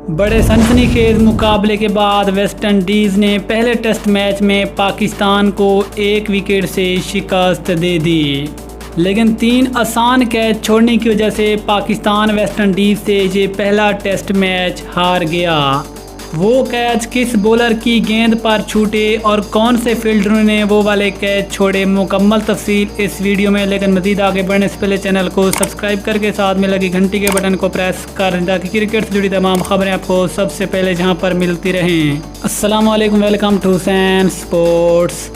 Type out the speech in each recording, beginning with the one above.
بڑے سنسنی خیز مقابلے کے بعد ویسٹ انڈیز نے پہلے ٹیسٹ میچ میں پاکستان کو 1 وکٹ سے شکست دے دی، لیکن 3 آسان کیچ چھوڑنے کی وجہ سے پاکستان ویسٹ انڈیز سے یہ پہلا ٹیسٹ میچ ہار گیا۔ وہ کیچ کس بولر کی گیند پر چھوٹے اور کون سے فیلڈروں نے وہ والے کیچ چھوڑے، مکمل تفصیل اس ویڈیو میں۔ لیکن مزید آگے بڑھنے سے پہلے چینل کو سبسکرائب کر کے ساتھ میں لگی گھنٹی کے بٹن کو پریس کر دیں تاکہ کرکٹ سے جڑی تمام خبریں آپ کو سب سے پہلے جہاں پر ملتی رہیں۔ السلام علیکم، ویلکم ٹو حسین سپورٹس۔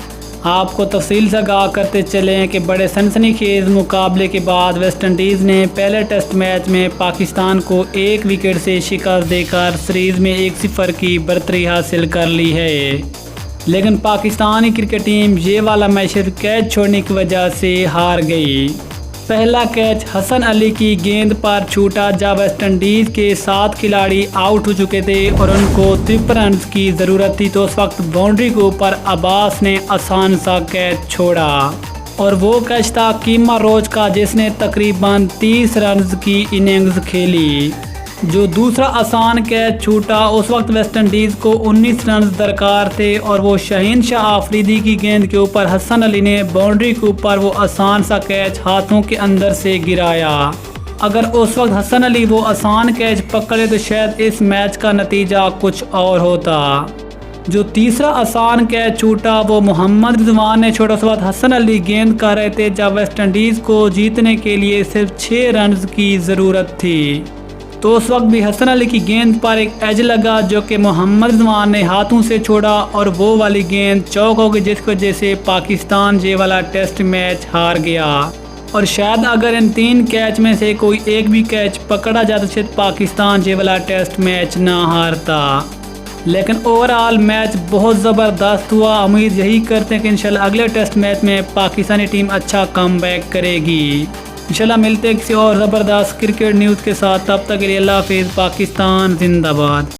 آپ کو تفصیل سے آگاہ کرتے چلیں کہ بڑے سنسنی خیز مقابلے کے بعد ویسٹ انڈیز نے پہلے ٹیسٹ میچ میں پاکستان کو 1 وکٹ سے شکست دے کر سیریز میں 1-0 کی برتری حاصل کر لی ہے، لیکن پاکستانی کرکٹ ٹیم یہ والا میچ کیچ چھوڑنے کی وجہ سے ہار گئی۔ پہلا کیچ حسن علی کی گیند پر چھوٹا جب ویسٹ انڈیز کے 7 کھلاڑی آؤٹ ہو چکے تھے اور ان کو 53 رنز کی ضرورت تھی، تو اس وقت باؤنڈری کے اوپر عباس نے آسان سا کیچ چھوڑا اور وہ کیچ تھا کیما روچ کا، جس نے تقریباً 30 رنز کی اننگز کھیلی۔ جو دوسرا آسان کیچ چھوٹا، اس وقت ویسٹ انڈیز کو 19 رنز درکار تھے اور وہ شہین شاہ آفریدی کی گیند کے اوپر حسن علی نے باؤنڈری کے اوپر وہ آسان سا کیچ ہاتھوں کے اندر سے گرایا۔ اگر اس وقت حسن علی وہ آسان کیچ پکڑے تو شاید اس میچ کا نتیجہ کچھ اور ہوتا۔ جو تیسرا آسان کیچ چھوٹا، وہ محمد رضوان نے چھوڑا۔ اس وقت حسن علی گیند کر رہے تھے جب ویسٹ انڈیز کو جیتنے کے لیے صرف 6 رنز کی ضرورت تھی، تو اس وقت بھی حسن علی کی گیند پر ایک ایج لگا جو کہ محمد رضوان نے ہاتھوں سے چھوڑا اور وہ والی گیند چوک ہو گئی، جس کی وجہ سے پاکستان یہ والا ٹیسٹ میچ ہار گیا۔ اور شاید اگر ان 3 کیچ میں سے کوئی ایک بھی کیچ پکڑا جاتا تو شاید پاکستان یہ والا ٹیسٹ میچ نہ ہارتا۔ لیکن اوورآل میچ بہت زبردست ہوا۔ امید یہی کرتے ہیں کہ انشاءاللہ اگلے ٹیسٹ میچ میں پاکستانی ٹیم اچھا کم بیک کرے گی۔ انشاءاللہ ملتے ہیں کسی اور زبردست کرکٹ نیوز کے ساتھ، تب تک کے لیے اللہ حافظ۔ پاکستان زندہ باد۔